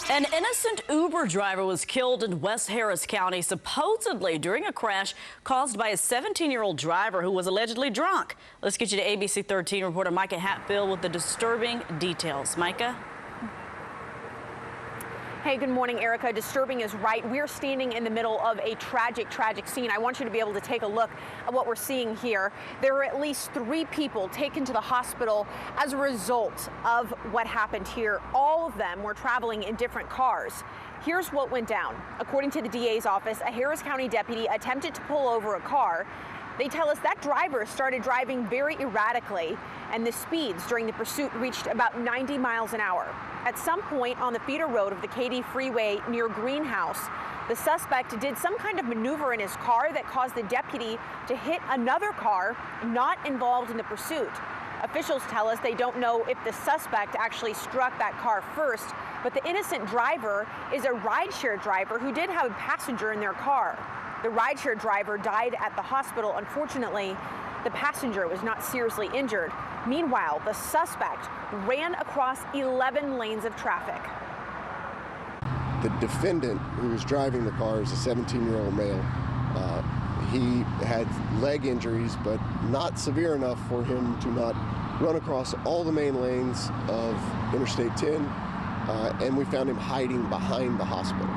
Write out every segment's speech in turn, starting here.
An innocent Uber driver was killed in West Harris County, supposedly during a crash caused by a 17-year-old driver who was allegedly drunk. Let's get you to ABC 13 reporter Micah Hatfield with the disturbing details. Micah? Hey, good morning, Erica. Disturbing is right. We're standing in the middle of a tragic scene. I want you to be able to take a look at what we're seeing here. There are at least 3 people taken to the hospital as a result of what happened here. All of them were traveling in different cars. Here's what went down. According to the DA's office, a Harris County deputy attempted to pull over a car. They tell us that driver started driving very erratically, and the speeds during the pursuit reached about 90 miles an hour. At some point on the feeder road of the Katy Freeway near Greenhouse, the suspect did some kind of maneuver in his car that caused the deputy to hit another car not involved in the pursuit. Officials tell us they don't know if the suspect actually struck that car first, but the innocent driver is a rideshare driver who did have a passenger in their car. The rideshare driver died at the hospital. Unfortunately, the passenger was not seriously injured. Meanwhile, the suspect ran across 11 lanes of traffic. The defendant who was driving the car is a 17-year-old male. He had leg injuries, but not severe enough for him to not run across all the main lanes of Interstate 10, and we found him hiding behind the hospital.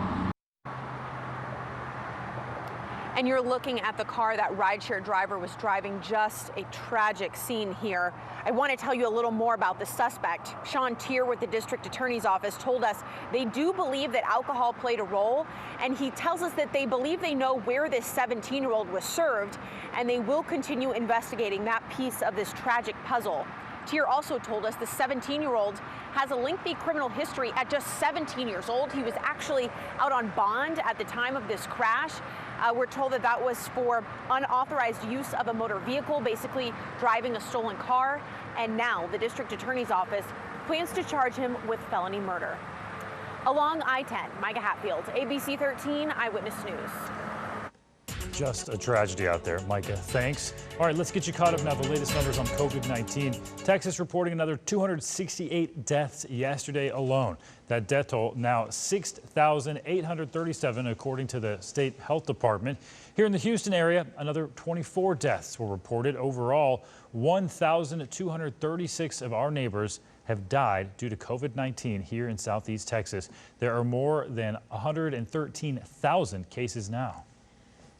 And you're looking at the car that rideshare driver was driving. Just a tragic scene here. I want to tell you a little more about the suspect. Sean Tier with the district attorney's office told us they do believe that alcohol played a role, and he tells us that they believe they know where this 17-year-old was served, and they will continue investigating that piece of this tragic puzzle. Tier also told us the 17-year-old has a lengthy criminal history. At just 17 years old, he was actually out on bond at the time of this crash. We're told that that was for unauthorized use of a motor vehicle, basically driving a stolen car. And now the district attorney's office plans to charge him with felony murder. Along I-10, Micah Hatfield, ABC 13 Eyewitness News. Just a tragedy out there. Micah, thanks. All right, let's get you caught up now. The latest numbers on COVID-19. Texas reporting another 268 deaths yesterday alone. That death toll now 6,837, according to the state health department. Here in the Houston area, another 24 deaths were reported. Overall, 1,236 of our neighbors have died due to COVID-19 here in Southeast Texas. There are more than 113,000 cases now.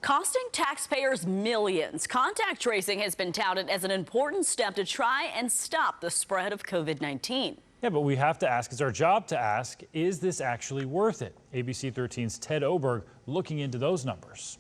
Costing taxpayers millions, contact tracing has been touted as an important step to try and stop the spread of COVID-19. Yeah, but we have to ask, it's our job to ask, is this actually worth it? ABC 13's Ted Oberg looking into those numbers.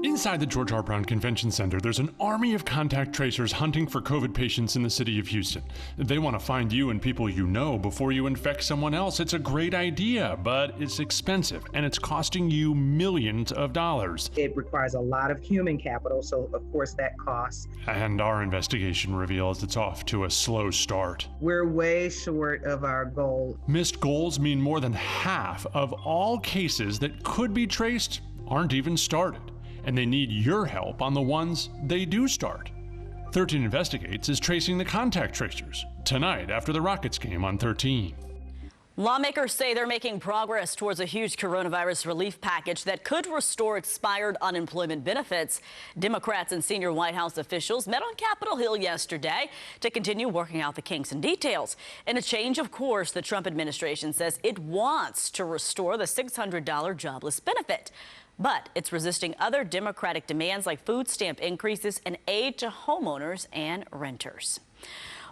Inside the George R. Brown Convention Center, there's an army of contact tracers hunting for COVID patients in the city of Houston. They want to find you and people you know before you infect someone else. It's a great idea, but it's expensive, and it's costing you millions of dollars. It requires a lot of human capital, so of course that costs. And our investigation reveals it's off to a slow start. We're way short of our goal. Missed goals mean more than half of all cases that could be traced aren't even started. And they need your help on the ones they do start. 13 Investigates is tracing the contact tracers tonight after the Rockets game on 13. Lawmakers say they're making progress towards a huge coronavirus relief package that could restore expired unemployment benefits. Democrats and senior White House officials met on Capitol Hill yesterday to continue working out the kinks and details. In a change of course, the Trump administration says it wants to restore the $600 jobless benefit. But it's resisting other Democratic demands like food stamp increases and aid to homeowners and renters.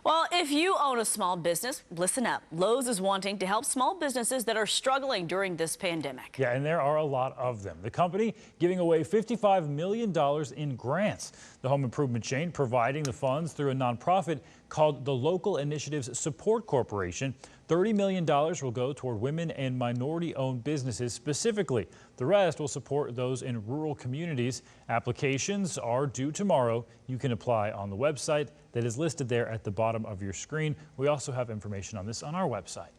Well, if you own a small business, listen up. Lowe's is wanting to help small businesses that are struggling during this pandemic. Yeah, and there are a lot of them. The company giving away $55 million in grants. The home improvement chain providing the funds through a nonprofit called the Local Initiatives Support Corporation. $30 million will go toward women and minority-owned businesses specifically. The rest will support those in rural communities. Applications are due tomorrow. You can apply on the website that is listed there at the bottom of your screen. We also have information on this on our website.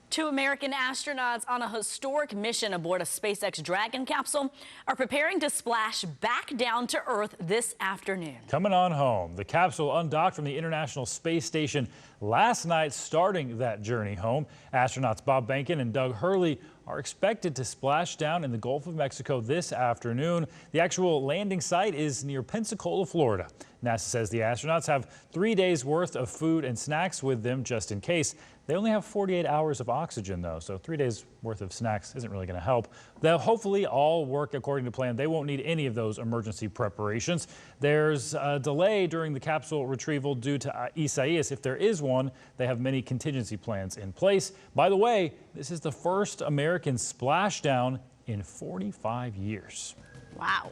Two American astronauts on a historic mission aboard a SpaceX Dragon capsule are preparing to splash back down to Earth this afternoon. Coming on home, the capsule undocked from the International Space Station last night, starting that journey home. Astronauts Bob Behnken and Doug Hurley are expected to splash down in the Gulf of Mexico this afternoon. The actual landing site is near Pensacola, Florida. NASA says the astronauts have 3 days worth of food and snacks with them just in case. They only have 48 hours of oxygen, though, so 3 days worth of snacks isn't really going to help. They'll hopefully all work according to plan. They won't need any of those emergency preparations. There's a delay during the capsule retrieval due to Isaias. If there is one, they have many contingency plans in place. By the way, this is the first American splashdown in 45 years. Wow.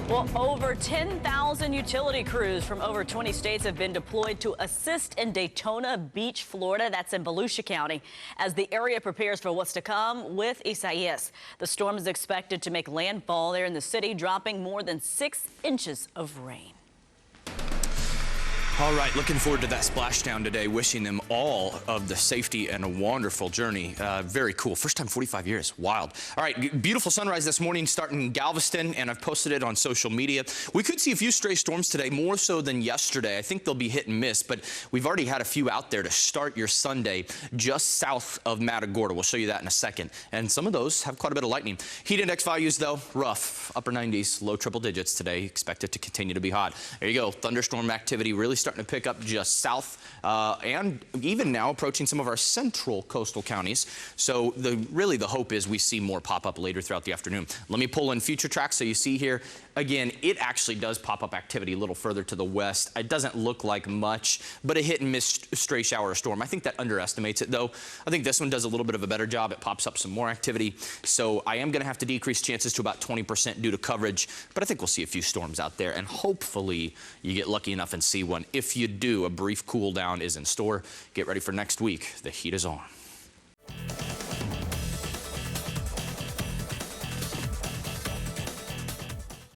Well, over 10,000 utility crews from over 20 states have been deployed to assist in Daytona Beach, Florida. That's in Volusia County, as the area prepares for what's to come with Isaias. The storm is expected to make landfall there in the city, dropping more than 6 inches of rain. All right, looking forward to that splashdown today. Wishing them all of the safety and a wonderful journey. Very cool. First time 45 years. Wild. All right, beautiful sunrise this morning starting in Galveston, and I've posted it on social media. We could see a few stray storms today, more so than yesterday. I think they'll be hit and miss, but we've already had a few out there to start your Sunday just south of Matagorda. We'll show you that in a second. And some of those have quite a bit of lightning. Heat index values, though, rough. Upper 90s, low triple digits today. Expect it to continue to be hot. There you go. Thunderstorm activity really starting to pick up just south and even now approaching some of our central coastal counties. So really the hope is we see more pop up later throughout the afternoon. Let me pull in future tracks so you see here. Again, it actually does pop up activity a little further to the west. It doesn't look like much, but a hit and miss stray shower or storm. I think that underestimates it, though. I think this one does a little bit of a better job. It pops up some more activity. So I am going to have to decrease chances to about 20% due to coverage, but I think we'll see a few storms out there, and hopefully you get lucky enough and see one. If you do, a brief cool down is in store. Get ready for next week. The heat is on.